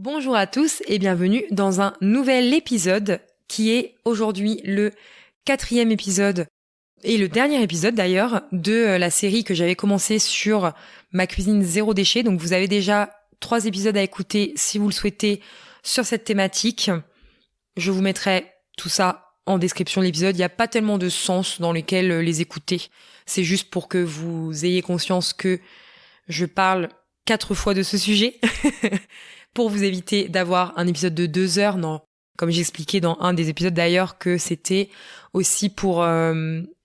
Bonjour à tous et bienvenue dans un nouvel épisode qui est aujourd'hui le 4e épisode et le dernier épisode d'ailleurs de la série que j'avais commencé sur ma cuisine zéro déchet. Donc vous avez déjà 3 épisodes à écouter si vous le souhaitez sur cette thématique. Je vous mettrai tout ça en description de l'épisode. Il n'y a pas tellement de sens dans lequel les écouter. C'est juste pour que vous ayez conscience que je parle 4 fois de ce sujet. Pour vous éviter d'avoir un épisode de 2 heures. Non, comme j'expliquais dans un des épisodes d'ailleurs, que c'était aussi pour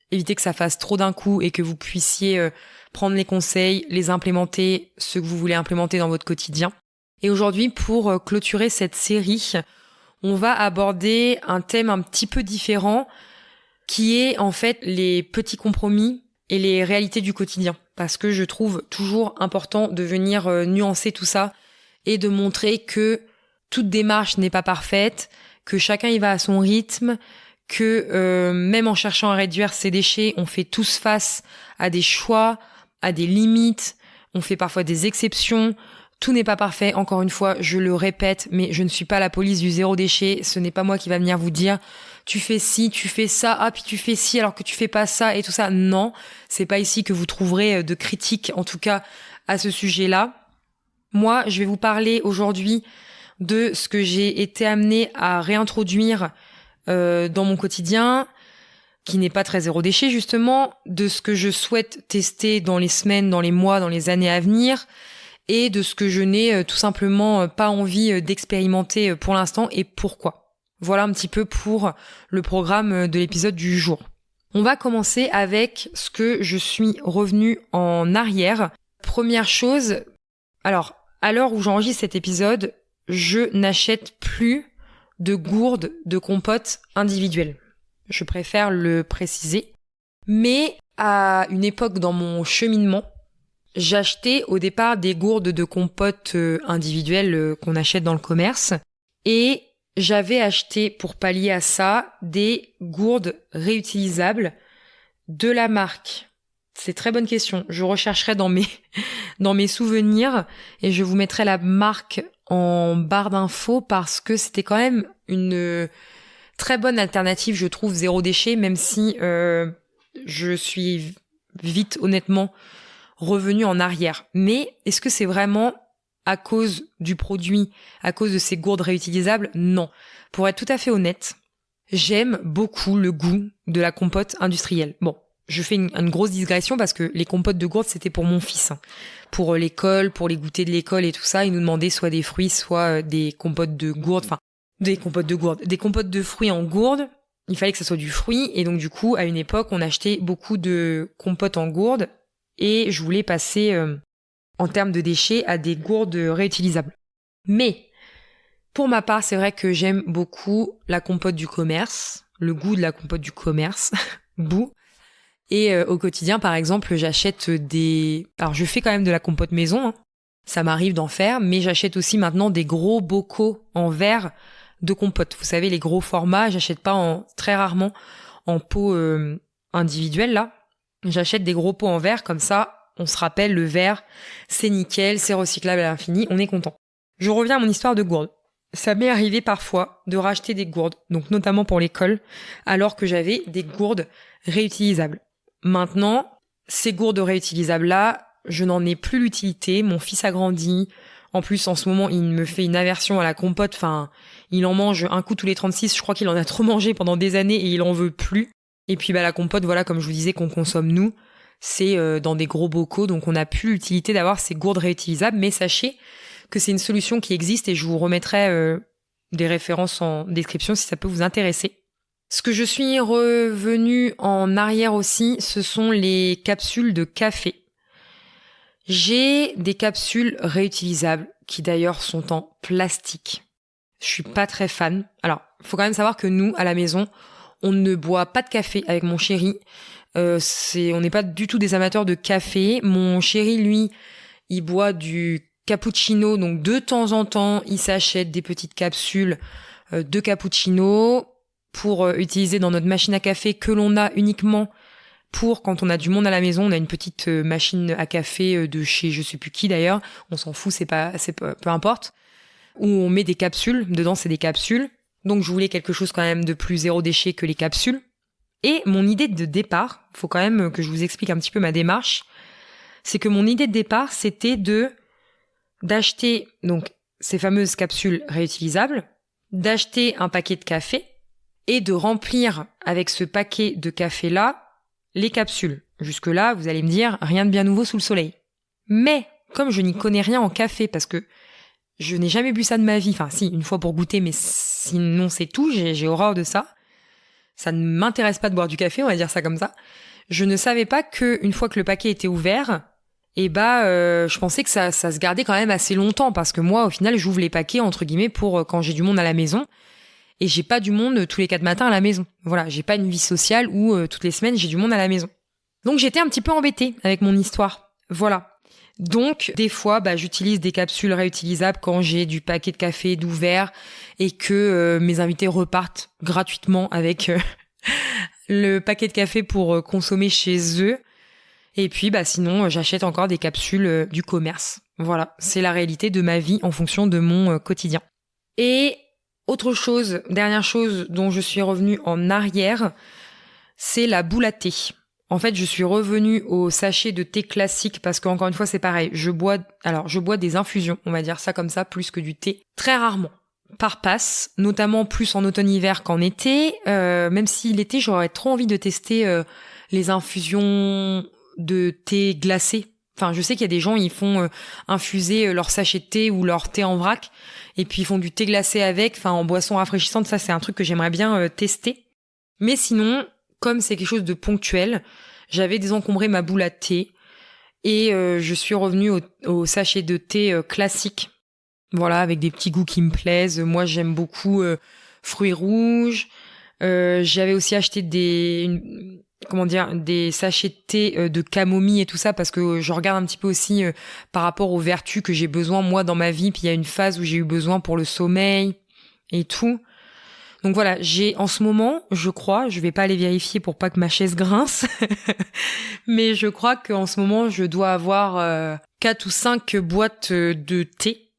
éviter que ça fasse trop d'un coup et que vous puissiez prendre les conseils, les implémenter, ce que vous voulez implémenter dans votre quotidien. Et aujourd'hui, pour clôturer cette série, on va aborder un thème un petit peu différent qui est en fait les petits compromis et les réalités du quotidien. Parce que je trouve toujours important de venir nuancer tout ça et de montrer que toute démarche n'est pas parfaite, que chacun y va à son rythme, que même en cherchant à réduire ses déchets, on fait tous face à des choix, à des limites, on fait parfois des exceptions. Tout n'est pas parfait, encore une fois, je le répète, mais je ne suis pas la police du zéro déchet, ce n'est pas moi qui va venir vous dire tu fais ci, tu fais ça, puis tu fais ci alors que tu fais pas ça et tout ça. Non, c'est pas ici que vous trouverez de critiques, en tout cas à ce sujet-là. Moi, je vais vous parler aujourd'hui de ce que j'ai été amenée à réintroduire dans mon quotidien, qui n'est pas très zéro déchet justement, de ce que je souhaite tester dans les semaines, dans les mois, dans les années à venir, et de ce que je n'ai tout simplement pas envie d'expérimenter pour l'instant et pourquoi. Voilà un petit peu pour le programme de l'épisode du jour. On va commencer avec ce que je suis revenue en arrière. Première chose, alors, à l'heure où j'enregistre cet épisode, je n'achète plus de gourdes de compote individuelles. Je préfère le préciser. Mais à une époque dans mon cheminement, j'achetais au départ des gourdes de compote individuelles qu'on achète dans le commerce. Et j'avais acheté, pour pallier à ça, des gourdes réutilisables de la marque. C'est très bonne question. Je rechercherai dans mes souvenirs et je vous mettrai la marque en barre d'infos parce que c'était quand même une très bonne alternative, je trouve, zéro déchet, même si je suis vite, honnêtement, revenue en arrière. Mais est-ce que c'est vraiment à cause du produit, à cause de ces gourdes réutilisables? Non. Pour être tout à fait honnête, j'aime beaucoup le goût de la compote industrielle. Bon. Je fais une grosse digression parce que les compotes de gourdes, c'était pour mon fils. Pour l'école, pour les goûters de l'école et tout ça, il nous demandait soit des fruits, soit des compotes de gourdes. Enfin, des compotes de fruits en gourde. Il fallait que ça soit du fruit. Et donc, du coup, à une époque, on achetait beaucoup de compotes en gourde. Et je voulais passer, en termes de déchets, à des gourdes réutilisables. Mais, pour ma part, c'est vrai que j'aime beaucoup la compote du commerce. Le goût de la compote du commerce. Bout. Et au quotidien, par exemple, j'achète des... Alors, je fais quand même de la compote maison, hein. Ça m'arrive d'en faire, mais j'achète aussi maintenant des gros bocaux en verre de compote. Vous savez, les gros formats, j'achète pas très rarement en pot individuel, là. J'achète des gros pots en verre, comme ça, on se rappelle, le verre, c'est nickel, c'est recyclable à l'infini, on est content. Je reviens à mon histoire de gourde. Ça m'est arrivé parfois de racheter des gourdes, donc notamment pour l'école, alors que j'avais des gourdes réutilisables. Maintenant, ces gourdes réutilisables-là, je n'en ai plus l'utilité. Mon fils a grandi. En plus, en ce moment, il me fait une aversion à la compote. Enfin, il en mange un coup tous les 36. Je crois qu'il en a trop mangé pendant des années et il en veut plus. Et puis, la compote, voilà, comme je vous disais, qu'on consomme nous, c'est dans des gros bocaux. Donc, on n'a plus l'utilité d'avoir ces gourdes réutilisables. Mais sachez que c'est une solution qui existe et je vous remettrai des références en description si ça peut vous intéresser. Ce que je suis revenue en arrière aussi, ce sont les capsules de café. J'ai des capsules réutilisables qui d'ailleurs sont en plastique. Je suis pas très fan. Alors, faut quand même savoir que nous, à la maison, on ne boit pas de café avec mon chéri. On n'est pas du tout des amateurs de café. Mon chéri, lui, il boit du cappuccino, donc de temps en temps, il s'achète des petites capsules de cappuccino pour utiliser dans notre machine à café que l'on a uniquement pour quand on a du monde à la maison. On a une petite machine à café de chez je sais plus qui d'ailleurs, on s'en fout, peu importe. où on met des capsules. Dedans, c'est des capsules. Donc, je voulais quelque chose quand même de plus zéro déchet que les capsules. Et mon idée de départ, faut quand même que je vous explique un petit peu ma démarche, c'est que mon idée de départ, c'était d'acheter donc ces fameuses capsules réutilisables, d'acheter un paquet de café et de remplir avec ce paquet de café-là les capsules. Jusque-là, vous allez me dire, rien de bien nouveau sous le soleil. Mais, comme je n'y connais rien en café, parce que je n'ai jamais bu ça de ma vie, enfin si, une fois pour goûter, mais sinon c'est tout, j'ai horreur de ça. Ça ne m'intéresse pas de boire du café, on va dire ça comme ça. Je ne savais pas que une fois que le paquet était ouvert, je pensais que ça se gardait quand même assez longtemps, parce que moi, au final, j'ouvre les paquets, entre guillemets, pour quand j'ai du monde à la maison. Et j'ai pas du monde tous les 4 matins à la maison. Voilà, j'ai pas une vie sociale où toutes les semaines, j'ai du monde à la maison. Donc j'étais un petit peu embêtée avec mon histoire. Voilà. Donc, des fois, j'utilise des capsules réutilisables quand j'ai du paquet de café d'ouvert et que mes invités repartent gratuitement avec le paquet de café pour consommer chez eux. Et puis, sinon, j'achète encore des capsules du commerce. Voilà, c'est la réalité de ma vie en fonction de mon quotidien. Et autre chose, dernière chose dont je suis revenue en arrière, c'est la boule à thé. En fait, je suis revenue au sachet de thé classique parce qu'encore une fois, c'est pareil. Je bois des infusions, on va dire ça comme ça, plus que du thé. Très rarement. Par passe, notamment plus en automne-hiver qu'en été. Même si l'été, j'aurais trop envie de tester les infusions de thé glacé. Enfin, je sais qu'il y a des gens, ils font infuser leur sachet de thé ou leur thé en vrac. Et puis, ils font du thé glacé avec, en boisson rafraîchissante. Ça, c'est un truc que j'aimerais bien tester. Mais sinon, comme c'est quelque chose de ponctuel, j'avais désencombré ma boule à thé et je suis revenue au sachet de thé classique. Voilà, avec des petits goûts qui me plaisent. Moi, j'aime beaucoup fruits rouges. J'avais aussi acheté des sachets de thé de camomille et tout ça parce que je regarde un petit peu aussi par rapport aux vertus que j'ai besoin moi dans ma vie. Puis il y a une phase où j'ai eu besoin pour le sommeil et tout. Donc voilà, j'ai en ce moment, je crois, je vais pas aller vérifier pour pas que ma chaise grince, mais je crois qu'en ce moment, je dois avoir 4 ou 5 boîtes de thé.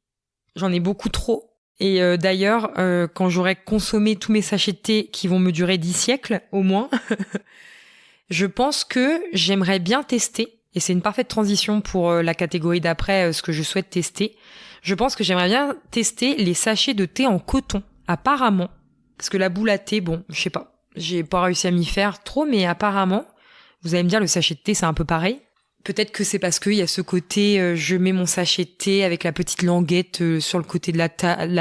J'en ai beaucoup trop. Et d'ailleurs, quand j'aurai consommé tous mes sachets de thé qui vont me durer 10 siècles au moins, je pense que j'aimerais bien tester, et c'est une parfaite transition pour la catégorie d'après, ce que je souhaite tester. Je pense que j'aimerais bien tester les sachets de thé en coton, apparemment. Parce que la boule à thé, bon, je sais pas, j'ai pas réussi à m'y faire trop, mais apparemment, vous allez me dire, le sachet de thé, c'est un peu pareil. Peut-être que c'est parce qu'il y a ce côté, je mets mon sachet de thé avec la petite languette sur le côté de la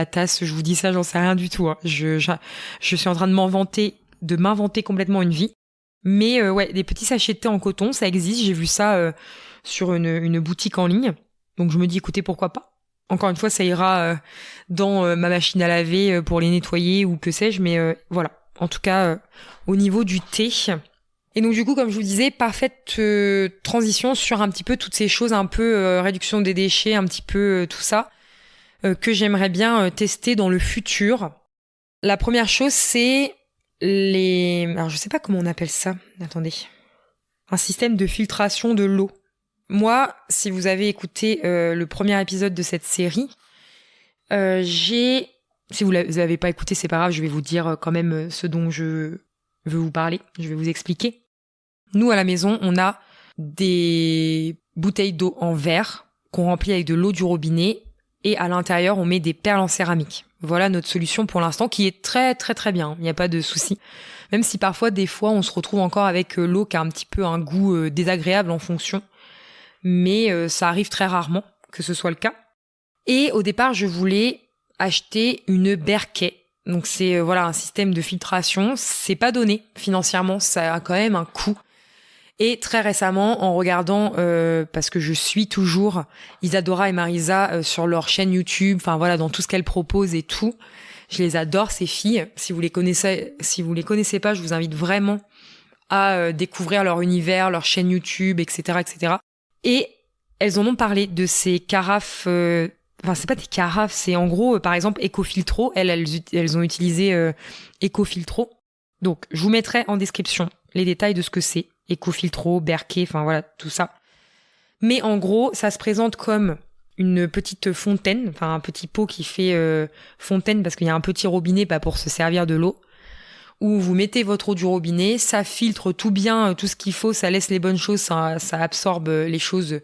tasse. Je vous dis ça, j'en sais rien du tout. Hein. Je suis en train de m'inventer complètement une vie. Mais ouais, des petits sachets de thé en coton, ça existe. J'ai vu ça sur une boutique en ligne. Donc je me dis, écoutez, pourquoi pas. Encore une fois, ça ira dans ma machine à laver pour les nettoyer ou que sais-je, mais voilà. En tout cas, au niveau du thé. Et donc du coup, comme je vous disais, parfaite transition sur un petit peu toutes ces choses, un peu réduction des déchets, un petit peu tout ça, que j'aimerais bien tester dans le futur. La première chose, c'est alors je sais pas comment on appelle ça. Attendez. Un système de filtration de l'eau. Moi, si vous avez écouté le premier épisode de cette série, si vous l'avez pas écouté, c'est pas grave, je vais vous dire quand même ce dont je veux vous parler, je vais vous expliquer. Nous, à la maison, on a des bouteilles d'eau en verre qu'on remplit avec de l'eau du robinet et à l'intérieur, on met des perles en céramique. Voilà notre solution pour l'instant qui est très très très bien, il n'y a pas de souci. Même si parfois, des fois, on se retrouve encore avec l'eau qui a un petit peu un goût désagréable en fonction. Mais ça arrive très rarement que ce soit le cas. Et au départ, je voulais acheter une Berkey. Donc c'est un système de filtration. C'est pas donné financièrement, ça a quand même un coût. Et très récemment, en regardant, parce que je suis toujours Isadora et Marisa sur leur chaîne YouTube, dans tout ce qu'elles proposent et tout, je les adore ces filles. Si vous les connaissez pas, je vous invite vraiment à découvrir leur univers, leur chaîne YouTube, etc., etc. Et elles en ont parlé de ces carafes, c'est pas des carafes, c'est en gros, par exemple, Ecofiltro. Elles ont utilisé Ecofiltro. Donc, je vous mettrai en description les détails de ce que c'est. Ecofiltro, Berkey, tout ça. Mais en gros, ça se présente comme une petite fontaine, enfin un petit pot qui fait fontaine parce qu'il y a un petit robinet pour se servir de l'eau, où vous mettez votre eau du robinet, ça filtre tout bien, tout ce qu'il faut, ça laisse les bonnes choses, ça absorbe les choses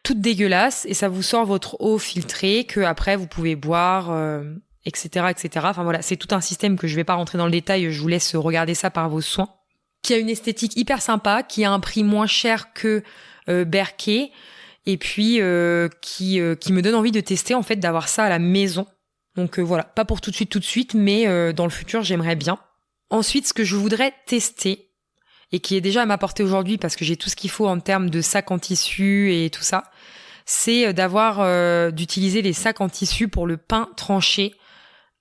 toutes dégueulasses et ça vous sort votre eau filtrée que après vous pouvez boire, etc., etc. Enfin voilà, c'est tout un système que je vais pas rentrer dans le détail, je vous laisse regarder ça par vos soins. Qui a une esthétique hyper sympa, qui a un prix moins cher que Berkey, et puis qui me donne envie de tester en fait, d'avoir ça à la maison. Donc voilà, pas pour tout de suite, mais dans le futur j'aimerais bien. Ensuite, ce que je voudrais tester, et qui est déjà à ma portée aujourd'hui parce que j'ai tout ce qu'il faut en termes de sacs en tissu et tout ça, c'est d'utiliser les sacs en tissu pour le pain tranché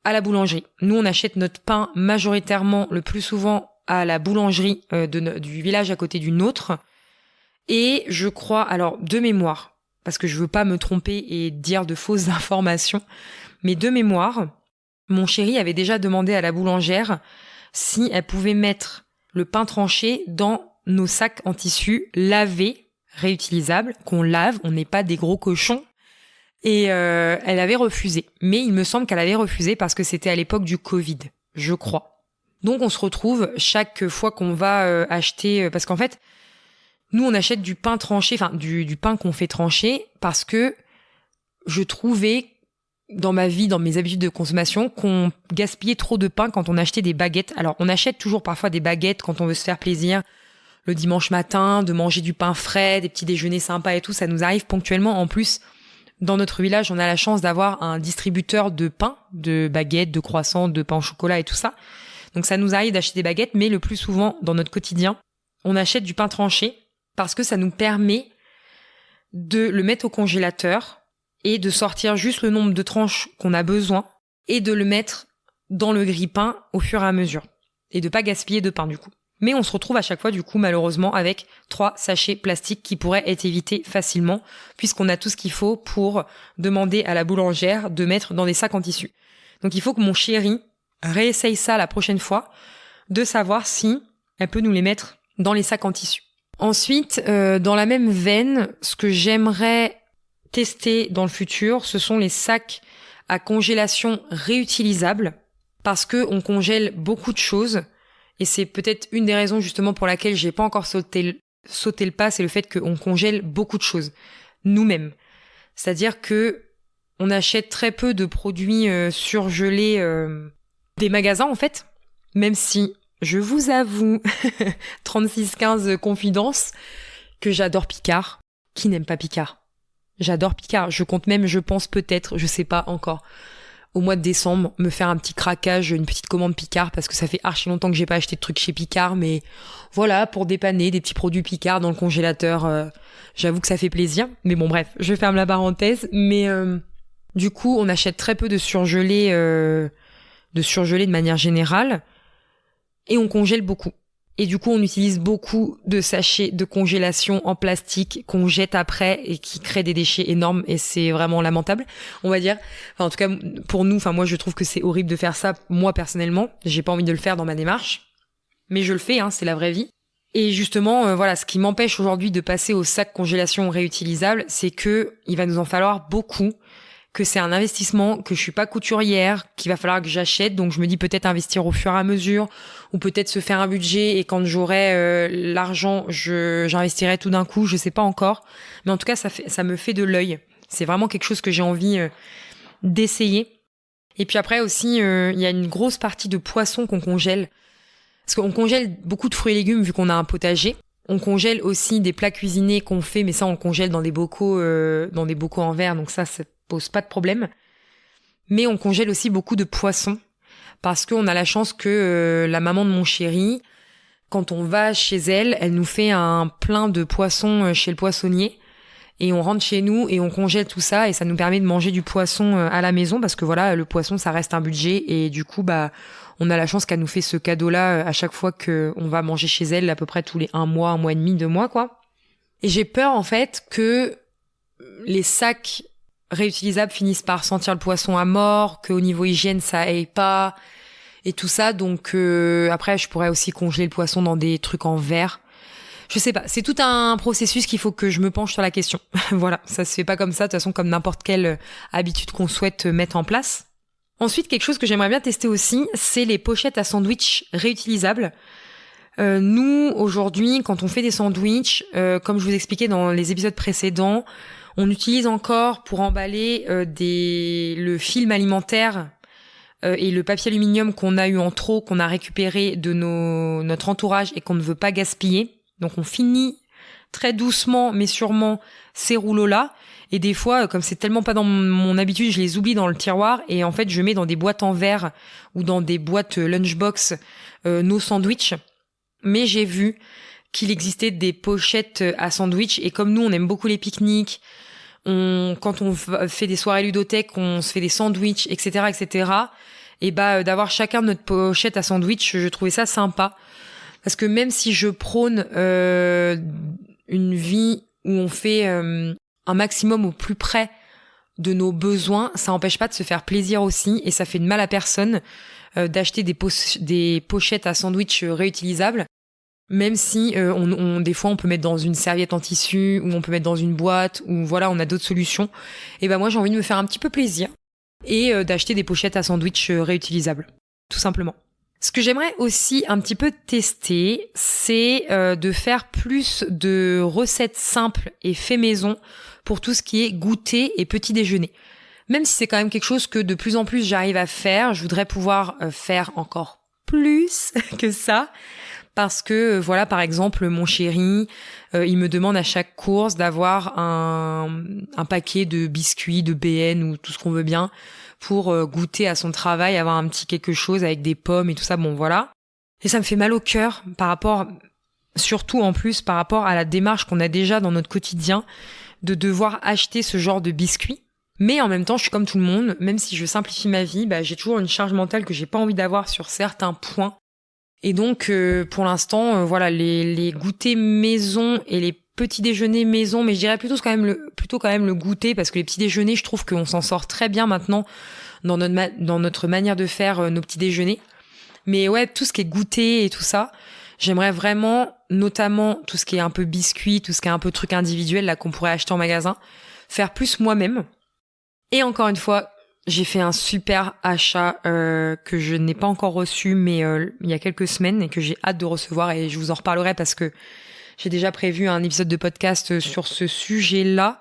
à la boulangerie. Nous, on achète notre pain majoritairement, le plus souvent, à la boulangerie du village à côté du nôtre. Et je crois, alors de mémoire, parce que je veux pas me tromper et dire de fausses informations, mais de mémoire, mon chéri avait déjà demandé à la boulangère si elle pouvait mettre le pain tranché dans nos sacs en tissu lavés, réutilisables, qu'on lave, on n'est pas des gros cochons. Et elle avait refusé. Mais il me semble qu'elle avait refusé parce que c'était à l'époque du Covid, je crois. Donc on se retrouve chaque fois qu'on va acheter... parce qu'en fait, nous on achète du pain tranché, enfin du pain qu'on fait trancher, parce que je trouvais dans ma vie, dans mes habitudes de consommation, qu'on gaspillait trop de pain quand on achetait des baguettes. Alors on achète toujours parfois des baguettes quand on veut se faire plaisir, le dimanche matin, de manger du pain frais, des petits déjeuners sympas et tout, ça nous arrive ponctuellement. En plus, dans notre village, on a la chance d'avoir un distributeur de pain, de baguettes, de croissants, de pain au chocolat et tout ça. Donc ça nous arrive d'acheter des baguettes, mais le plus souvent, dans notre quotidien, on achète du pain tranché parce que ça nous permet de le mettre au congélateur et de sortir juste le nombre de tranches qu'on a besoin et de le mettre dans le grille-pain au fur et à mesure. Et de pas gaspiller de pain du coup. Mais on se retrouve à chaque fois, du coup, malheureusement, avec 3 sachets plastiques qui pourraient être évités facilement, puisqu'on a tout ce qu'il faut pour demander à la boulangère de mettre dans des sacs en tissu. Donc il faut que mon chéri réessaye ça la prochaine fois, de savoir si elle peut nous les mettre dans les sacs en tissu. Ensuite, dans la même veine, ce que j'aimerais tester dans le futur, ce sont les sacs à congélation réutilisables, parce que on congèle beaucoup de choses. Et c'est peut-être une des raisons justement pour laquelle j'ai pas encore sauté le pas, c'est le fait qu'on congèle beaucoup de choses nous-mêmes. C'est-à-dire que on achète très peu de produits surgelés des magasins en fait, même si je vous avoue 3615 confidence que j'adore Picard. Qui n'aime pas Picard? J'adore Picard. Je compte même, je pense peut-être, je sais pas encore, au mois de décembre, me faire un petit craquage, une petite commande Picard, parce que ça fait archi longtemps que j'ai pas acheté de trucs chez Picard, mais voilà, pour dépanner des petits produits Picard dans le congélateur, j'avoue que ça fait plaisir. Mais bon, bref, je ferme la parenthèse. Mais du coup, on achète très peu de surgelés de manière générale, et on congèle beaucoup. Et du coup, on utilise beaucoup de sachets de congélation en plastique qu'on jette après et qui créent des déchets énormes et c'est vraiment lamentable, on va dire. Enfin, en tout cas, pour nous, moi, je trouve que c'est horrible de faire ça. Moi, personnellement, j'ai pas envie de le faire dans ma démarche. Mais je le fais, c'est la vraie vie. Et justement, voilà, ce qui m'empêche aujourd'hui de passer au sac congélation réutilisable, c'est que il va nous en falloir beaucoup, que c'est un investissement, que je suis pas couturière, qu'il va falloir que j'achète, donc je me dis peut-être investir au fur et à mesure, ou peut-être se faire un budget et quand j'aurai l'argent, j'investirai tout d'un coup, je sais pas encore, mais en tout cas ça me fait de l'œil. C'est vraiment quelque chose que j'ai envie d'essayer. Et puis après aussi, il y a une grosse partie de poissons qu'on congèle, parce qu'on congèle beaucoup de fruits et légumes vu qu'on a un potager. On congèle aussi des plats cuisinés qu'on fait, mais ça on le congèle dans des bocaux en verre, donc ça pose pas de problème. Mais on congèle aussi beaucoup de poissons parce qu'on a la chance que la maman de mon chéri, quand on va chez elle, elle nous fait un plein de poissons chez le poissonnier et on rentre chez nous et on congèle tout ça et ça nous permet de manger du poisson à la maison parce que voilà, le poisson ça reste un budget et du coup on a la chance qu'elle nous fait ce cadeau-là à chaque fois que on va manger chez elle à peu près tous les 1 mois, 1 mois et demi, 2 mois quoi. Et j'ai peur en fait que les sacs réutilisables finissent par sentir le poisson à mort, qu'au niveau hygiène ça aille pas et tout ça, donc après je pourrais aussi congeler le poisson dans des trucs en verre, Je sais pas, c'est tout un processus qu'il faut que je me penche sur la question. Voilà, ça se fait pas comme ça, de toute façon, comme n'importe quelle habitude qu'on souhaite mettre en place. Ensuite, quelque chose que j'aimerais bien tester aussi, c'est les pochettes à sandwich réutilisables. Nous, aujourd'hui, quand on fait des sandwichs, comme je vous expliquais dans les épisodes précédents, on utilise encore pour emballer le film alimentaire et le papier aluminium qu'on a eu en trop, qu'on a récupéré de notre entourage et qu'on ne veut pas gaspiller. Donc on finit très doucement mais sûrement ces rouleaux-là. Et des fois, comme c'est tellement pas dans mon habitude, je les oublie dans le tiroir et en fait je mets dans des boîtes en verre ou dans des boîtes lunchbox nos sandwichs. Mais j'ai vu qu'il existait des pochettes à sandwich et comme nous on aime beaucoup les pique-niques, quand on fait des soirées ludothèques, on se fait des sandwichs, etc., et d'avoir chacun notre pochette à sandwich, je trouvais ça sympa parce que même si je prône une vie où on fait un maximum au plus près de nos besoins, ça n'empêche pas de se faire plaisir aussi et ça fait de mal à personne d'acheter des pochettes à sandwich réutilisables. Même si des fois on peut mettre dans une serviette en tissu ou on peut mettre dans une boîte ou voilà, on a d'autres solutions. Et moi j'ai envie de me faire un petit peu plaisir et d'acheter des pochettes à sandwich réutilisables, tout simplement. Ce que j'aimerais aussi un petit peu tester, c'est de faire plus de recettes simples et fait maison pour tout ce qui est goûter et petit déjeuner. Même si c'est quand même quelque chose que de plus en plus j'arrive à faire, je voudrais pouvoir faire encore plus que ça. Parce que voilà, par exemple, mon chéri, il me demande à chaque course d'avoir un paquet de biscuits, de BN ou tout ce qu'on veut bien pour goûter à son travail, avoir un petit quelque chose avec des pommes et tout ça. Bon, voilà. Et ça me fait mal au cœur surtout en plus par rapport à la démarche qu'on a déjà dans notre quotidien de devoir acheter ce genre de biscuits. Mais en même temps, je suis comme tout le monde, même si je simplifie ma vie, j'ai toujours une charge mentale que j'ai pas envie d'avoir sur certains points. Et donc, pour l'instant, voilà, les goûters maison et les petits déjeuners maison, mais je dirais plutôt quand même le goûter, parce que les petits déjeuners, je trouve qu'on s'en sort très bien maintenant dans notre manière de faire nos petits déjeuners. Mais ouais, tout ce qui est goûter et tout ça, j'aimerais vraiment, notamment tout ce qui est un peu biscuit, tout ce qui est un peu truc individuel là qu'on pourrait acheter en magasin, faire plus moi-même. Et encore une fois, j'ai fait un super achat que je n'ai pas encore reçu, mais il y a quelques semaines et que j'ai hâte de recevoir et je vous en reparlerai parce que j'ai déjà prévu un épisode de podcast sur ce sujet-là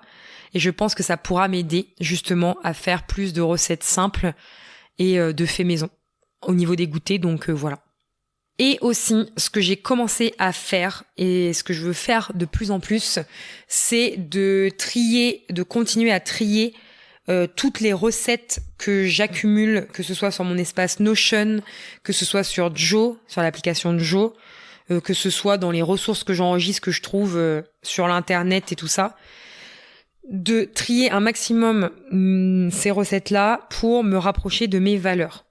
et je pense que ça pourra m'aider justement à faire plus de recettes simples et de faits maison au niveau des goûters, donc voilà. Et aussi, ce que j'ai commencé à faire et ce que je veux faire de plus en plus, c'est de continuer à trier toutes les recettes que j'accumule, que ce soit sur mon espace Notion, que ce soit sur l'application Joe, que ce soit dans les ressources que j'enregistre, que je trouve sur l'internet et tout ça, de trier un maximum ces recettes-là pour me rapprocher de mes valeurs.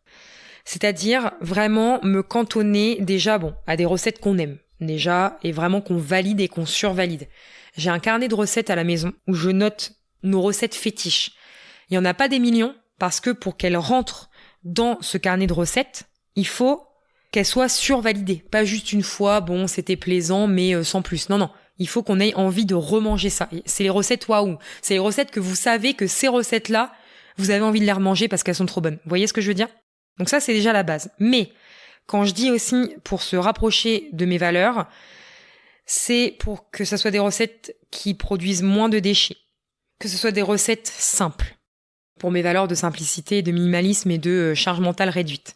C'est-à-dire vraiment me cantonner déjà à des recettes qu'on aime déjà et vraiment qu'on valide et qu'on survalide. J'ai un carnet de recettes à la maison où je note nos recettes fétiches. Il n'y en a pas des millions parce que pour qu'elles rentrent dans ce carnet de recettes, il faut qu'elles soient survalidées. Pas juste une fois, c'était plaisant, mais sans plus. Non, il faut qu'on ait envie de remanger ça. C'est les recettes waouh. C'est les recettes que vous savez que ces recettes-là, vous avez envie de les remanger parce qu'elles sont trop bonnes. Vous voyez ce que je veux dire ? Donc ça, c'est déjà la base. Mais quand je dis aussi pour se rapprocher de mes valeurs, c'est pour que ça soit des recettes qui produisent moins de déchets. Que ce soit des recettes simples. Pour mes valeurs de simplicité, de minimalisme et de charge mentale réduite.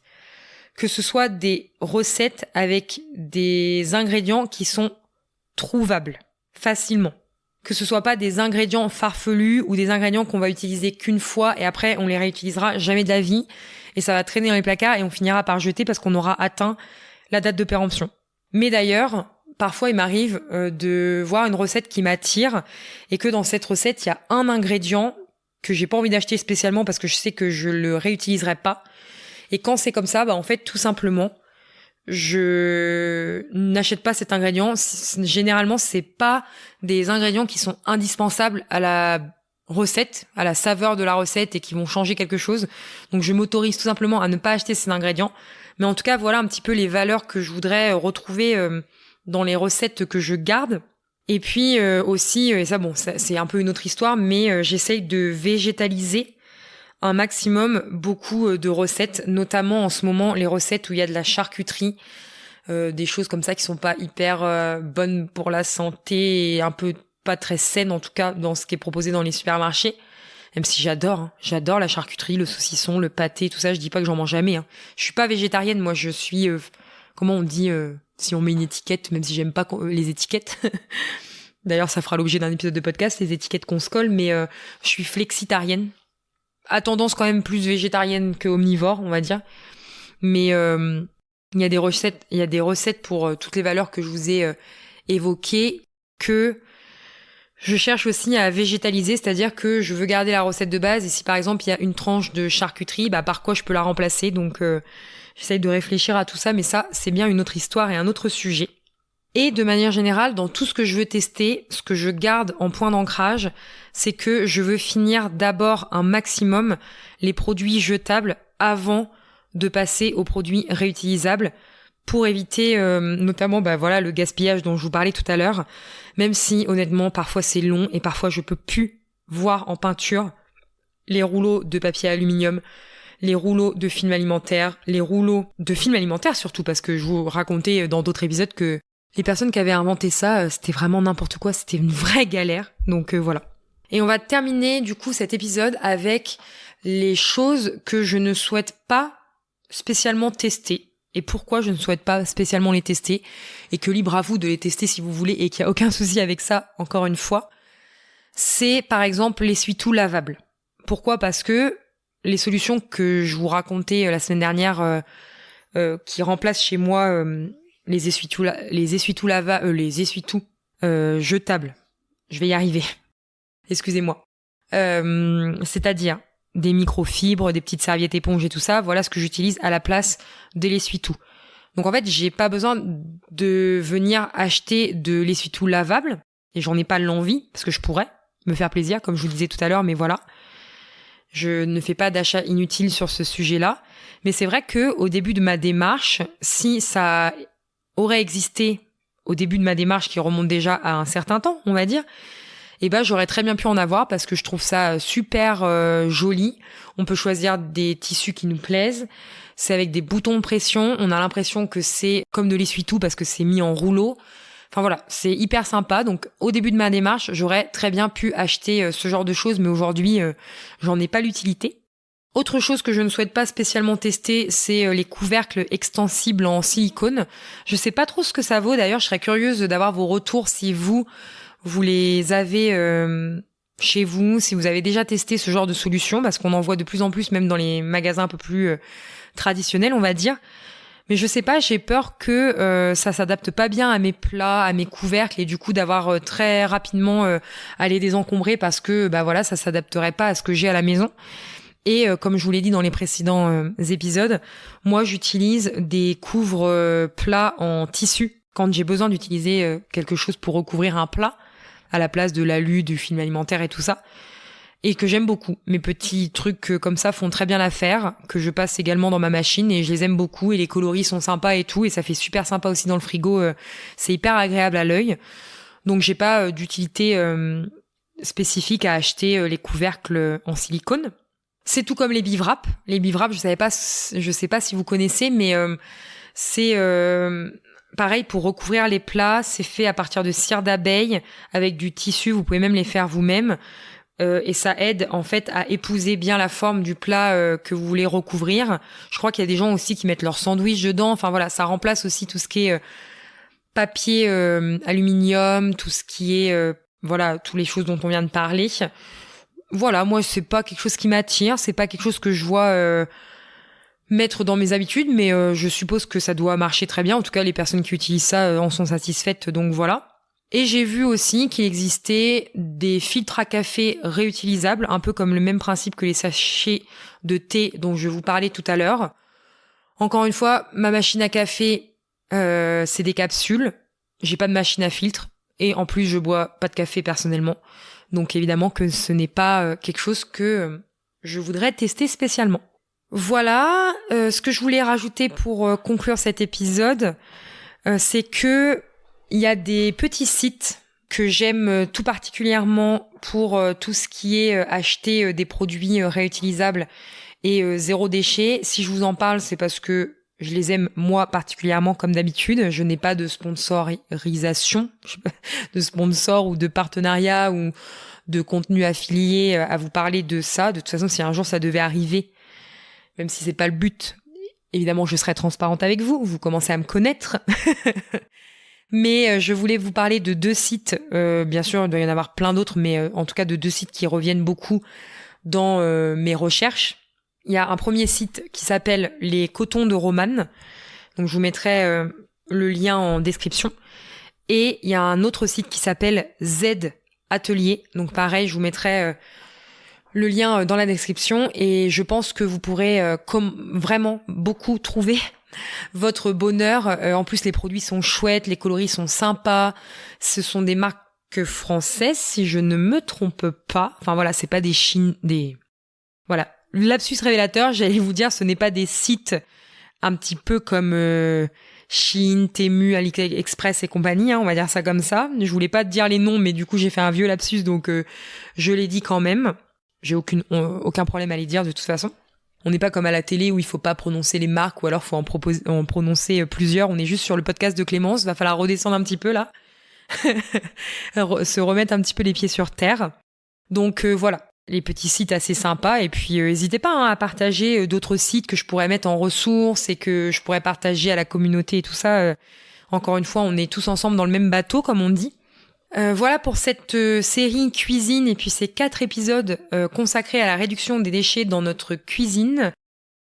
Que ce soit des recettes avec des ingrédients qui sont trouvables, facilement. Que ce soit pas des ingrédients farfelus ou des ingrédients qu'on va utiliser qu'une fois et après on les réutilisera jamais de la vie et ça va traîner dans les placards et on finira par jeter parce qu'on aura atteint la date de péremption. Mais d'ailleurs, parfois il m'arrive de voir une recette qui m'attire et que dans cette recette, il y a un ingrédient que j'ai pas envie d'acheter spécialement parce que je sais que je le réutiliserai pas. Et quand c'est comme ça, en fait, tout simplement, je n'achète pas cet ingrédient. Généralement, c'est pas des ingrédients qui sont indispensables à la recette, à la saveur de la recette et qui vont changer quelque chose. Donc, je m'autorise tout simplement à ne pas acheter ces ingrédients. Mais en tout cas, voilà un petit peu les valeurs que je voudrais retrouver dans les recettes que je garde. Et puis aussi, et ça c'est un peu une autre histoire, mais j'essaye de végétaliser un maximum beaucoup de recettes, notamment en ce moment les recettes où il y a de la charcuterie, des choses comme ça qui sont pas hyper bonnes pour la santé et un peu pas très saines en tout cas dans ce qui est proposé dans les supermarchés. Même si j'adore la charcuterie, le saucisson, le pâté, tout ça, je dis pas que j'en mange jamais. Hein. Je suis pas végétarienne, moi je suis comment on dit si on met une étiquette, même si j'aime pas les étiquettes. D'ailleurs, ça fera l'objet d'un épisode de podcast, les étiquettes qu'on se colle, mais je suis flexitarienne. À tendance quand même plus végétarienne que omnivore, on va dire. Mais il y a des recettes pour toutes les valeurs que je vous ai évoquées que je cherche aussi à végétaliser, c'est-à-dire que je veux garder la recette de base et si par exemple il y a une tranche de charcuterie, par quoi je peux la remplacer. Donc j'essaye de réfléchir à tout ça, mais ça c'est bien une autre histoire et un autre sujet. Et de manière générale, dans tout ce que je veux tester, ce que je garde en point d'ancrage, c'est que je veux finir d'abord un maximum les produits jetables avant de passer aux produits réutilisables pour éviter notamment le gaspillage dont je vous parlais tout à l'heure, même si honnêtement parfois c'est long et parfois je peux plus voir en peinture les rouleaux de papier aluminium, les rouleaux de film alimentaire, surtout parce que je vous racontais dans d'autres épisodes que les personnes qui avaient inventé ça, c'était vraiment n'importe quoi, c'était une vraie galère. Donc voilà. Et on va terminer du coup cet épisode avec les choses que je ne souhaite pas spécialement tester. Et pourquoi je ne souhaite pas spécialement les tester. Et que libre à vous de les tester si vous voulez et qu'il n'y a aucun souci avec ça, encore une fois. C'est par exemple l'essuie-tout lavable. Pourquoi ? Parce que les solutions que je vous racontais la semaine dernière qui remplacent chez moi les essuie-tout jetables. Je vais y arriver. Excusez-moi. C'est-à-dire des microfibres, des petites serviettes éponges et tout ça, voilà ce que j'utilise à la place de l'essuie-tout. Donc en fait, j'ai pas besoin de venir acheter de l'essuie-tout lavable et j'en ai pas l'envie parce que je pourrais me faire plaisir comme je vous disais tout à l'heure, mais voilà. Je ne fais pas d'achat inutile sur ce sujet-là, mais c'est vrai que au début de ma démarche, si ça aurait existé au début de ma démarche qui remonte déjà à un certain temps, on va dire, j'aurais très bien pu en avoir parce que je trouve ça super joli. On peut choisir des tissus qui nous plaisent. C'est avec des boutons de pression. On a l'impression que c'est comme de l'essuie-tout parce que c'est mis en rouleau. Enfin voilà, c'est hyper sympa. Donc au début de ma démarche, j'aurais très bien pu acheter ce genre de choses, mais aujourd'hui, j'en ai pas l'utilité. Autre chose que je ne souhaite pas spécialement tester, c'est les couvercles extensibles en silicone. Je sais pas trop ce que ça vaut. D'ailleurs, je serais curieuse d'avoir vos retours si vous les avez chez vous, si vous avez déjà testé ce genre de solution, parce qu'on en voit de plus en plus, même dans les magasins un peu plus traditionnels, on va dire. Mais je sais pas, j'ai peur que ça s'adapte pas bien à mes plats, à mes couvercles, et du coup d'avoir très rapidement à les désencombrer parce que ça s'adapterait pas à ce que j'ai à la maison. Et comme je vous l'ai dit dans les précédents épisodes, moi j'utilise des couvre-plats en tissu quand j'ai besoin d'utiliser quelque chose pour recouvrir un plat à la place de l'alu, du film alimentaire et tout ça. Et que j'aime beaucoup. Mes petits trucs comme ça font très bien l'affaire, que je passe également dans ma machine et je les aime beaucoup et les coloris sont sympas et tout et ça fait super sympa aussi dans le frigo, c'est hyper agréable à l'œil. Donc j'ai pas d'utilité spécifique à acheter les couvercles en silicone. C'est tout comme les bivraps. Les bivraps, je sais pas si vous connaissez, mais c'est pareil pour recouvrir les plats. C'est fait à partir de cire d'abeille avec du tissu. Vous pouvez même les faire vous-même et ça aide en fait à épouser bien la forme du plat que vous voulez recouvrir. Je crois qu'il y a des gens aussi qui mettent leur sandwich dedans. Enfin voilà, ça remplace aussi tout ce qui est papier aluminium, tout ce qui est toutes les choses dont on vient de parler. Voilà, moi c'est pas quelque chose qui m'attire, c'est pas quelque chose que je vois mettre dans mes habitudes, mais je suppose que ça doit marcher très bien. En tout cas, les personnes qui utilisent ça en sont satisfaites, donc voilà. Et j'ai vu aussi qu'il existait des filtres à café réutilisables, un peu comme le même principe que les sachets de thé dont je vous parlais tout à l'heure. Encore une fois, ma machine à café, c'est des capsules. J'ai pas de machine à filtre. Et en plus, je bois pas de café personnellement. Donc évidemment que ce n'est pas quelque chose que je voudrais tester spécialement. Voilà, ce que je voulais rajouter pour conclure cet épisode, c'est que Il y a des petits sites que j'aime tout particulièrement pour tout ce qui est acheter des produits réutilisables et zéro déchet. Si je vous en parle, c'est parce que je les aime moi particulièrement comme d'habitude. Je n'ai pas de sponsorisation, de sponsor ou de partenariat ou de contenu affilié à vous parler de ça. De toute façon, si un jour ça devait arriver, même si c'est pas le but, évidemment, je serai transparente avec vous. Vous commencez à me connaître. Mais je voulais vous parler de 2 sites. Bien sûr, il doit y en avoir plein d'autres, mais en tout cas de 2 sites qui reviennent beaucoup dans mes recherches. Il y a un premier site qui s'appelle les cotons de Romane. Donc je vous mettrai le lien en description. Et il y a un autre site qui s'appelle Z Atelier. Donc pareil, je vous mettrai le lien dans la description. Et je pense que vous pourrez vraiment beaucoup trouver votre bonheur. En plus, les produits sont chouettes, les coloris sont sympas. Ce sont des marques françaises, si je ne me trompe pas. Enfin voilà, c'est pas Voilà, lapsus révélateur, j'allais vous dire, ce n'est pas des sites un petit peu comme Shein, Temu, AliExpress et compagnie, on va dire ça comme ça. Je voulais pas te dire les noms, mais du coup j'ai fait un vieux lapsus, donc je l'ai dit quand même. J'ai aucun problème à les dire de toute façon. On n'est pas comme à la télé où il faut pas prononcer les marques ou alors faut en prononcer plusieurs. On est juste sur le podcast de Clémence. Va falloir redescendre un petit peu là. Se remettre un petit peu les pieds sur terre. Donc voilà, les petits sites assez sympas. Et puis n'hésitez pas à partager d'autres sites que je pourrais mettre en ressources et que je pourrais partager à la communauté et tout ça. Encore une fois, on est tous ensemble dans le même bateau comme on dit. Voilà pour cette série cuisine et puis ces 4 épisodes consacrés à la réduction des déchets dans notre cuisine.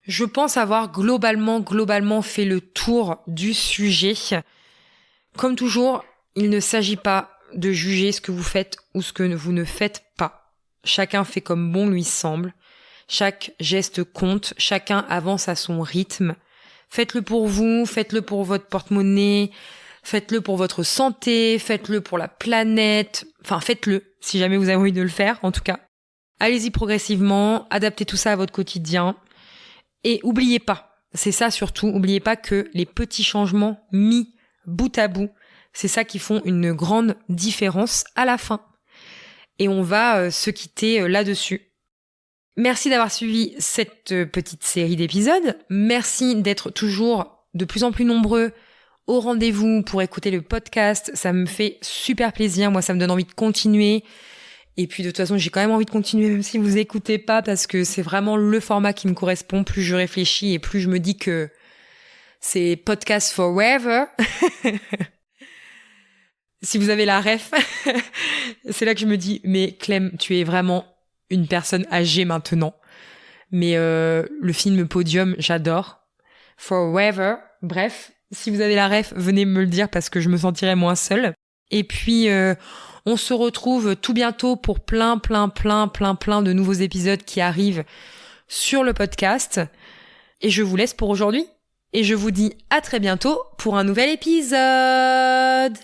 Je pense avoir globalement fait le tour du sujet. Comme toujours, il ne s'agit pas de juger ce que vous faites ou ce que vous ne faites pas. Chacun fait comme bon lui semble. Chaque geste compte, chacun avance à son rythme. Faites-le pour vous, faites-le pour votre porte-monnaie, faites-le pour votre santé, faites-le pour la planète. Enfin, faites-le, si jamais vous avez envie de le faire, en tout cas. Allez-y progressivement, adaptez tout ça à votre quotidien. Et oubliez pas, c'est ça surtout, oubliez pas que les petits changements mis bout à bout, c'est ça qui font une grande différence à la fin. Et on va se quitter là-dessus. Merci d'avoir suivi cette petite série d'épisodes. Merci d'être toujours de plus en plus nombreux au rendez-vous pour écouter le podcast. Ça me fait super plaisir. Moi, ça me donne envie de continuer. Et puis, de toute façon, j'ai quand même envie de continuer, même si vous écoutez pas, parce que c'est vraiment le format qui me correspond. Plus je réfléchis et plus je me dis que c'est podcast forever. Si vous avez la ref, c'est là que je me dis, mais Clem, tu es vraiment une personne âgée maintenant. Mais le film Podium, j'adore. Forever, bref. Si vous avez la ref, venez me le dire parce que je me sentirai moins seule. Et puis, on se retrouve tout bientôt pour plein de nouveaux épisodes qui arrivent sur le podcast. Et je vous laisse pour aujourd'hui. Et je vous dis à très bientôt pour un nouvel épisode.